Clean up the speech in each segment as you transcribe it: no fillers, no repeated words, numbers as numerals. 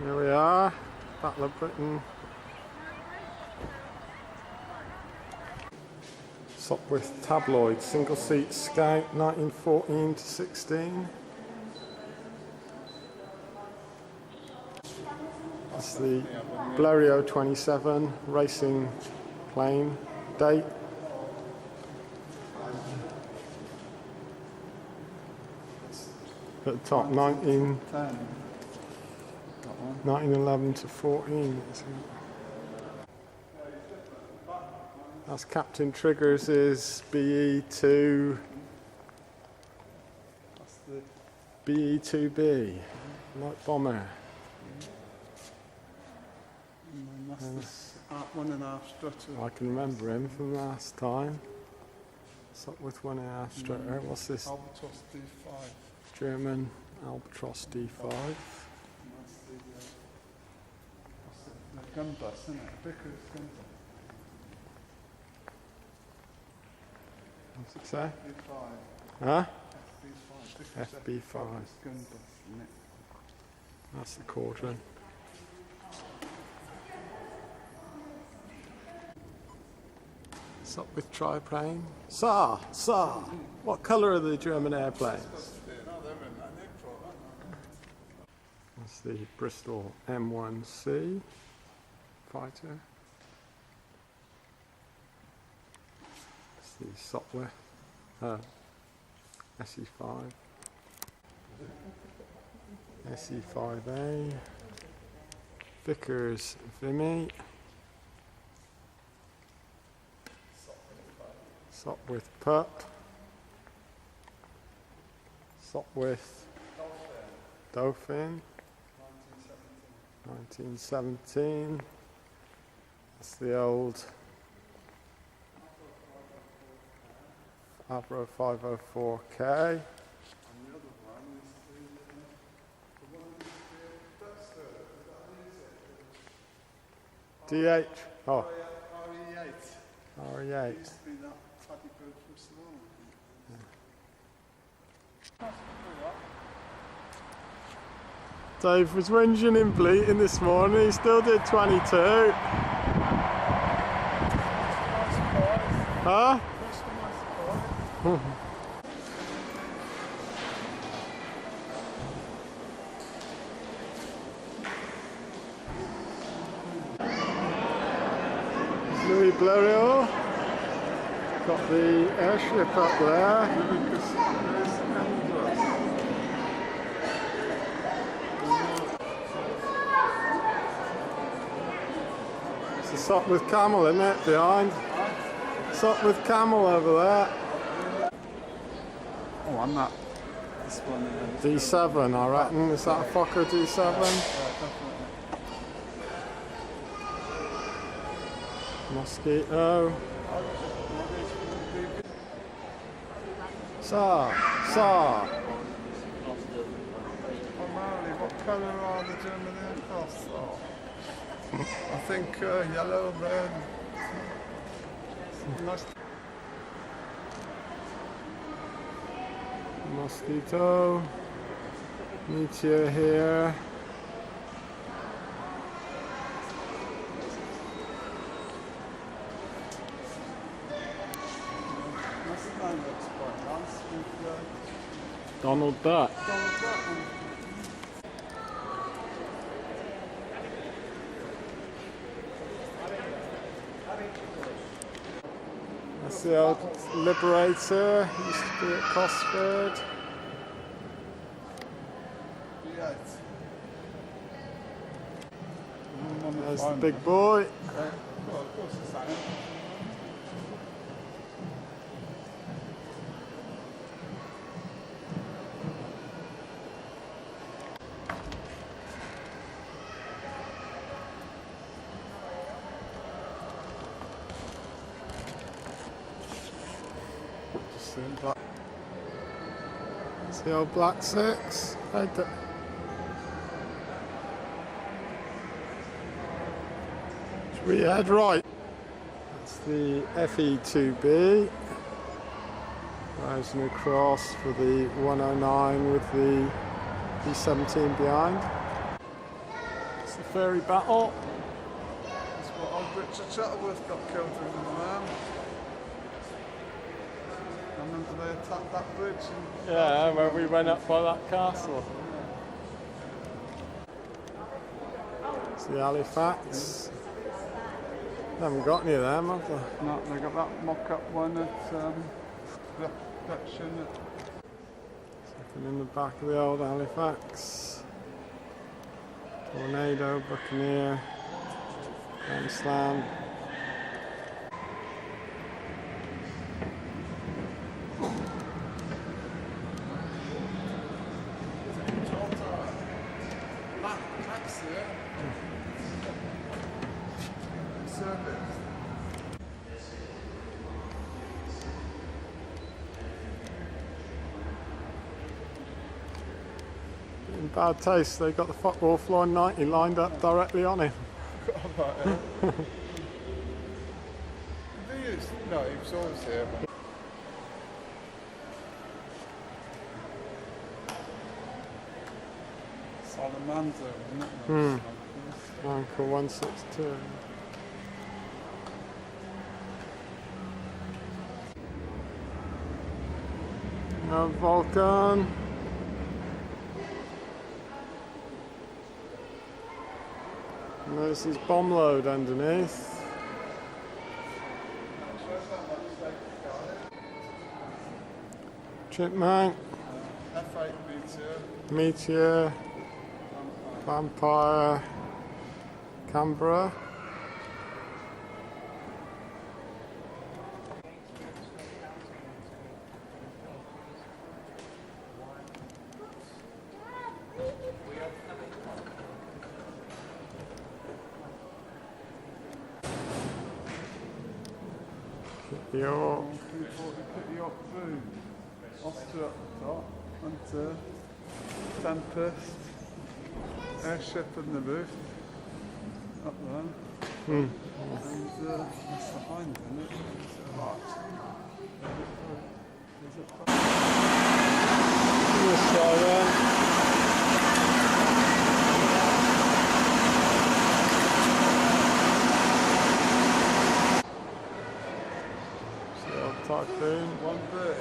Here we are, Battle of Britain. Sopwith tabloid, single seat Scout, 1914 to 16. That's the Blériot 27 racing plane date. At the top, 1911 to 14. That's Captain Triggers' BE2. That's the BE2B, light bomber. And that's the 1.5 strutter. I can remember him from last time. Sopwith 1.5 strutter. What's this? Albatross D5. German Albatross D5. That's the gun bus, isn't it? Vickers gun bus. What's it say? FB5. Huh? FB5. FB5. Gun bus, isn't it? That's the Cauldron. Sopwith triplane. Sir! What colour are the German airplanes? That's the Bristol M1C fighter. That's the Sopwith SE5. SE5A. Vickers Vimy. Sopwith Pup. Sopwith Dauphin. 1917. That's the old Avro 504K. DH. Oh. RE8. RE8. Used to be that fatty bird from Sloan. Dave was whinging in bleating this morning, he still did 22. Huh? Louis Blériot. Got the airship up there. It's a Sopwith Camel, isn't it, behind? Sopwith Camel over there. Oh, I'm not. This one. D7, I reckon. Is that a Fokker D7? Yeah, definitely. Mosquito. Primarily, what colour are the German aircraft? I think yellow, red. Nice. Mosquito. Meteor here. This line looks quite nice with Donald Duck. Donald Duck. That's the old Liberator, used to be at Cosford. There's the big boy. Well, of course it's that. It's the old Black 6. Should we head right? That's the FE2B. Rising across for the 109 with the B17 behind. the fairy battle. That's what old Richard Shuttleworth got killed in the man. I remember they attacked that bridge. Yeah, where we went up by that castle. It's the Halifax. They haven't got any of them, have they? No, they got that mock-up one at Reption. Something in the back of the old Halifax. Tornado, Buccaneer, Grand Slam. In bad taste, they got the football flying 90 lined up directly on him. Forgot about it. No, he was always here. Salamander, isn't it? Uncle 162. No Vulcan. And there's his bomb load underneath. Chipmunk, F8 Meteor, Meteor, Vampire, Canberra. York. Put York through. Oster at the top. Hunter. Tempest. Airship in the roof. Up there. And that's behind, isn't it? This side then. Typhoon. One bit.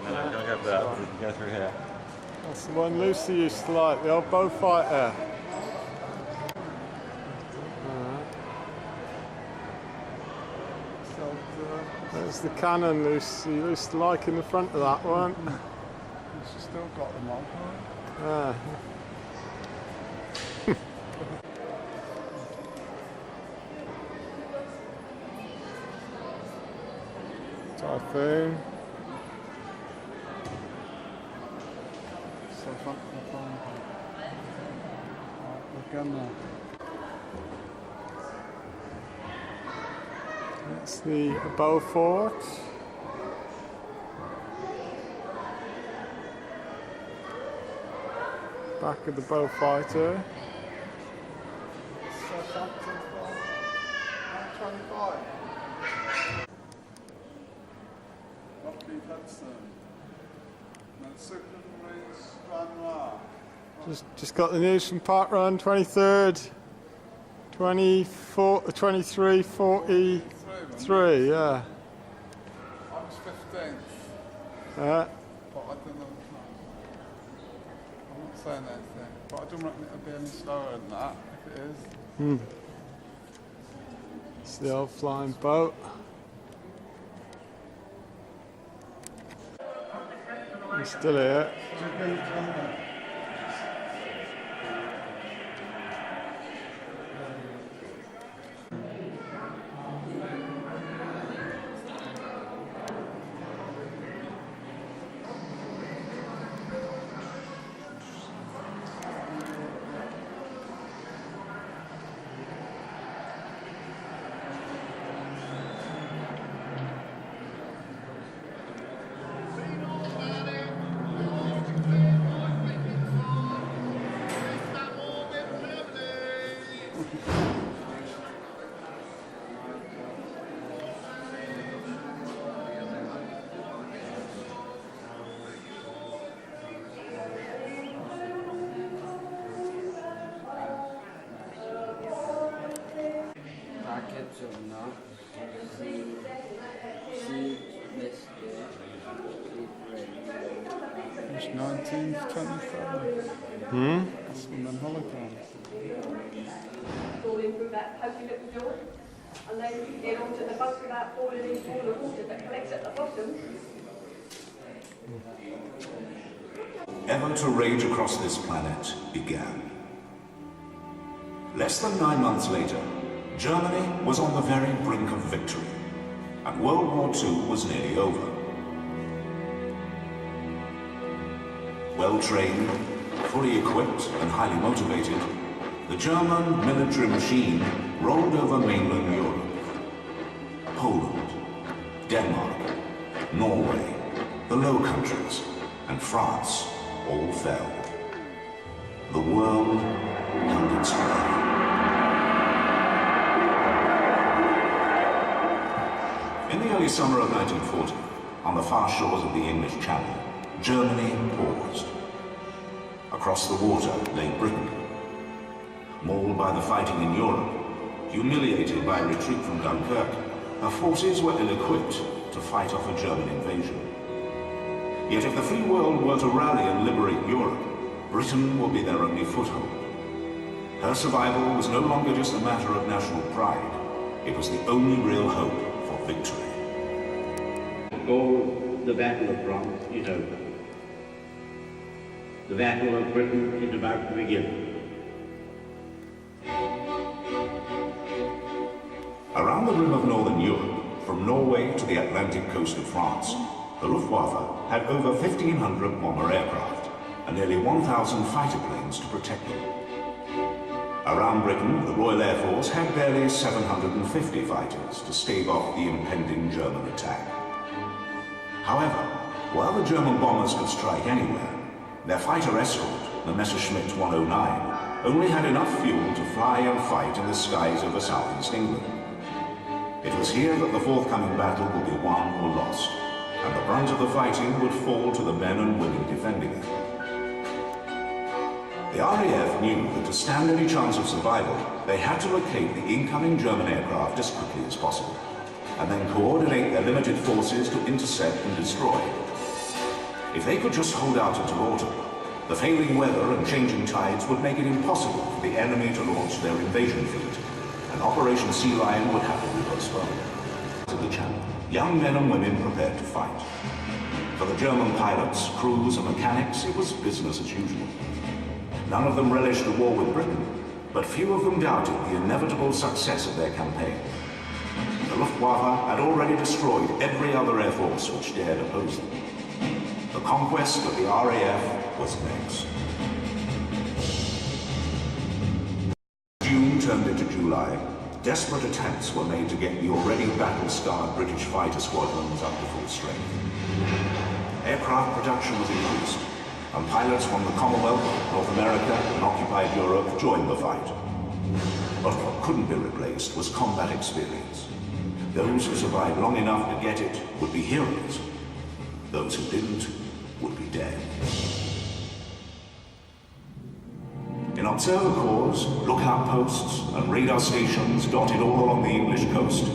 No, don't have that. You can go through here. That's the one Lucy used to like, the old bow fighter. There's the cannon Lucy used to like in the front of that one. She's still got them on. Yeah. Typhoon. So again now. That's the Beaufort. Back of the bow fighter. Southampton 125. Lockheed Hudson. And Supermarine Stranraer. Just got the news from Park Run, 23rd, 24, 23, 43, yeah. I was 15th. Yeah. But I don't know. I'm not saying anything. But I don't reckon it'll be any slower than that, if it is. It's the old flying boat. I'm still here. It's 1925. That's when the hologram. Falling through that pokey little door, and then you get onto the boat without falling into all the water that collects at the bottom. Ever to rage across this planet began. Less than 9 months later, Germany was on the very brink of victory, and World War II was nearly over. Well-trained, fully equipped, and highly motivated, the German military machine rolled over mainland Europe. Poland, Denmark, Norway, the Low Countries, and France all fell. The world held its breath. In the early summer of 1940, on the far shores of the English Channel, Germany paused. Across the water lay Britain. Mauled by the fighting in Europe, humiliated by retreat from Dunkirk, her forces were ill-equipped to fight off a German invasion. Yet if the free world were to rally and liberate Europe, Britain would be their only foothold. Her survival was no longer just a matter of national pride. It was the only real hope for victory. The Battle of France is over. The Battle of Britain is about to begin. Around the rim of northern Europe, from Norway to the Atlantic coast of France, the Luftwaffe had over 1,500 bomber aircraft and nearly 1,000 fighter planes to protect them. Around Britain, the Royal Air Force had barely 750 fighters to stave off the impending German attack. However, while the German bombers could strike anywhere, their fighter escort, the Messerschmitt 109, only had enough fuel to fly and fight in the skies over southeast England. It was here that the forthcoming battle would be won or lost, and the brunt of the fighting would fall to the men and women defending it. The RAF knew that to stand any chance of survival, they had to locate the incoming German aircraft as quickly as possible, and then coordinate their limited forces to intercept and destroy. If they could just hold out until autumn, the failing weather and changing tides would make it impossible for the enemy to launch their invasion fleet, and Operation Sea Lion would have to be postponed. To the Channel, young men and women prepared to fight. For the German pilots, crews and mechanics, it was business as usual. None of them relished a war with Britain, but few of them doubted the inevitable success of their campaign. The Luftwaffe had already destroyed every other air force which dared oppose them. The conquest of the RAF was next. June turned into July. Desperate attempts were made to get the already battle-scarred British fighter squadrons up to full strength. Aircraft production was increased, and pilots from the Commonwealth, North America, and occupied Europe joined the fight. But what couldn't be replaced was combat experience. Those who survived long enough to get it would be heroes. Those who didn't would be dead. In observer corps, lookout posts, and radar stations dotted all along the English coast,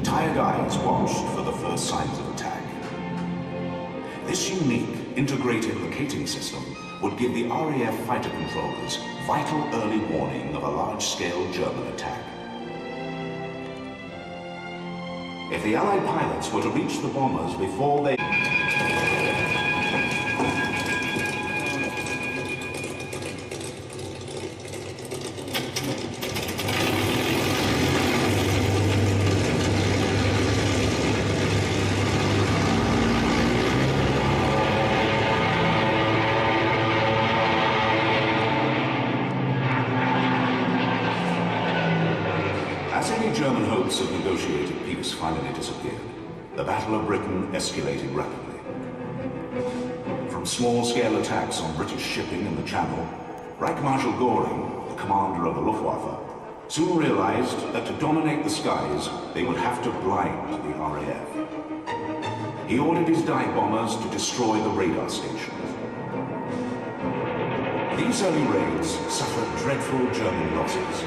tired eyes watched for the first signs of attack. This unique, integrated locating system would give the RAF fighter controllers vital early warning of a large-scale German attack. If the Allied pilots were to reach the bombers before they... As any German hopes of negotiated peace finally disappeared, the Battle of Britain escalated rapidly. From small-scale attacks on British shipping in the Channel, Reich Marshal Göring, the commander of the Luftwaffe, soon realized that to dominate the skies, they would have to blind the RAF. He ordered his dive bombers to destroy the radar stations. These early raids suffered dreadful German losses.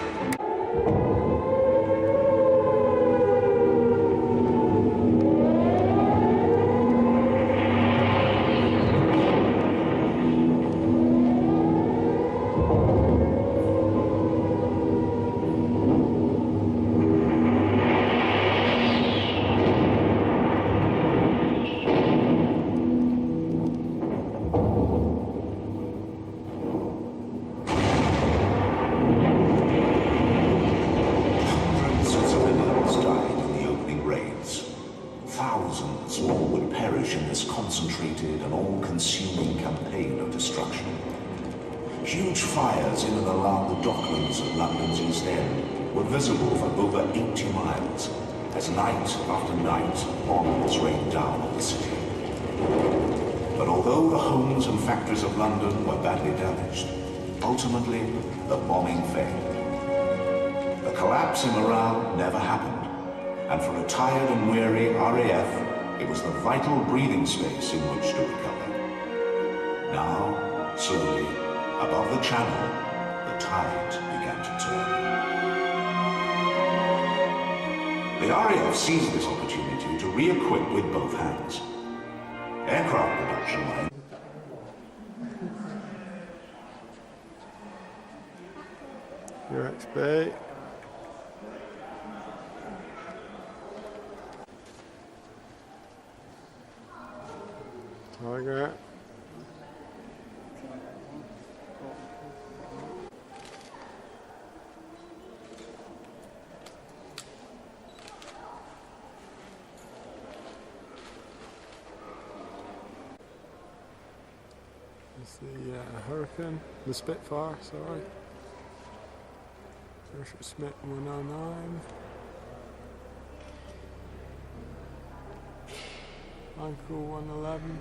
orchestrated an all-consuming campaign of destruction. Huge fires in and around the docklands of London's East End were visible for over 80 miles, as night after night bombs rained down on the city. But although the homes and factories of London were badly damaged, ultimately the bombing failed. The collapse in morale never happened, and for a tired and weary RAF, it was the vital breathing space in which to recover. Now, slowly, above the channel, the tide began to turn. The RAF seized this opportunity to re-equip with both hands. Aircraft production line. UXB. Tiger. It's the Hurricane, the Spitfire, sorry. Richard Smith 109. Michael 111.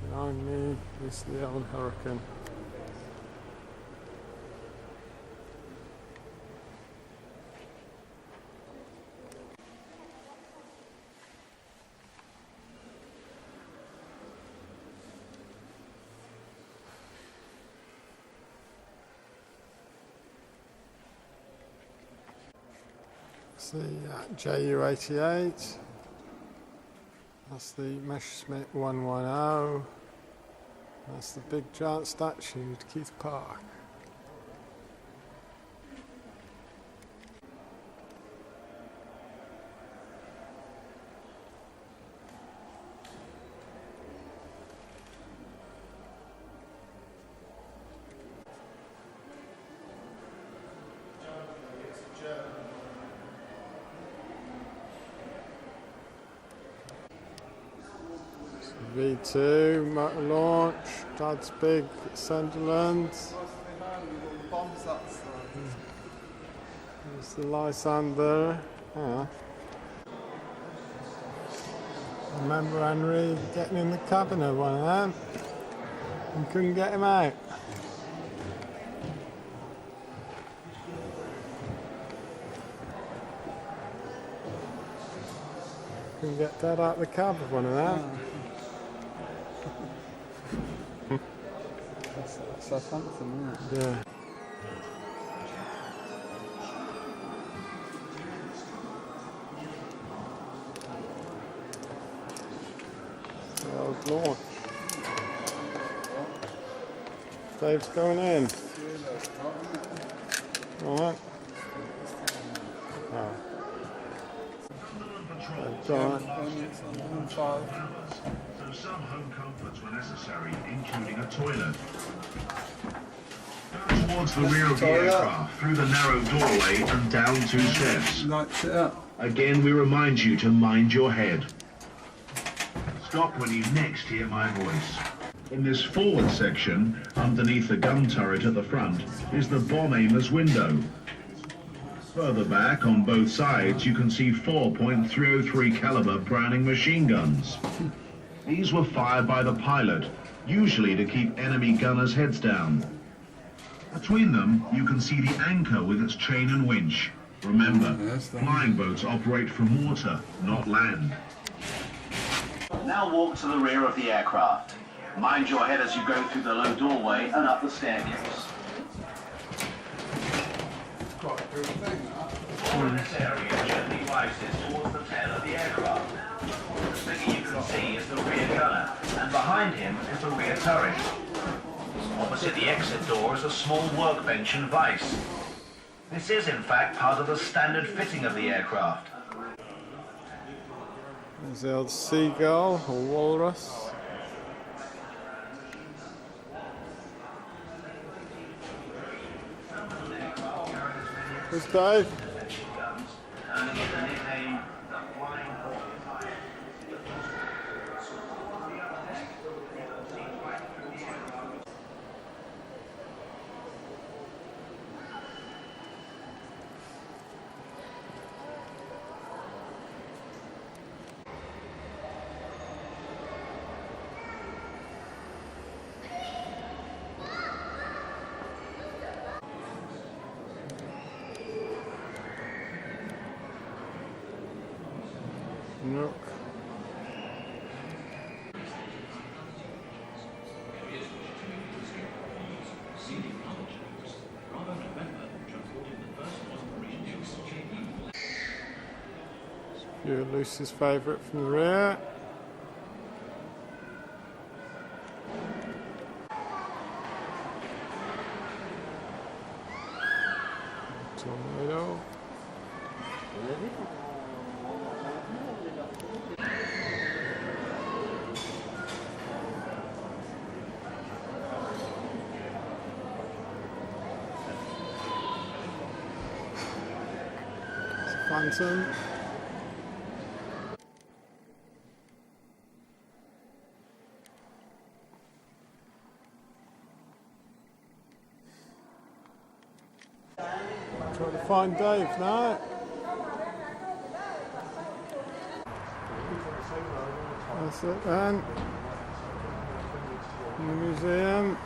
Behind me is the old Hurricane. That's the JU-88. That's the Messerschmitt 110. That's the big giant statue at Keith Park. V2, motor launch, Dad's Big, Sunderland. There's the Lysander. Yeah. Remember Henry getting in the cabin of one of them and couldn't get him out. Couldn't get Dad out of the cab of one of them. Southampton, isn't it? Yeah. The old launch. Dave's going in. Alright. Oh. It's alright. So some home comforts were necessary, including a toilet. Go towards the rear of the aircraft, through the narrow doorway and down 2 steps. Lights it up. Again, we remind you to mind your head. Stop when you next hear my voice. In this forward section, underneath the gun turret at the front, is the bomb aimer's window. Further back, on both sides, you can see 4.303 caliber Browning machine guns. These were fired by the pilot, usually to keep enemy gunners' heads down. Between them, you can see the anchor with its chain and winch. Remember, flying boats operate from water, not land. Now walk to the rear of the aircraft. Mind your head as you go through the low doorway and up the staircase. In this area gently rises towards the tail of the aircraft. The figure you can see is the rear gunner, and behind him is the rear turret. Opposite the exit door is a small workbench and vise. This is in fact part of the standard fitting of the aircraft. There's the old Seagull or Walrus. Where's Dave? Earning it the nickname the Flying Horse. View of Lucy's favourite from the rear. Tornado. Phantom. Trying to find Dave now. That's it then. In the museum.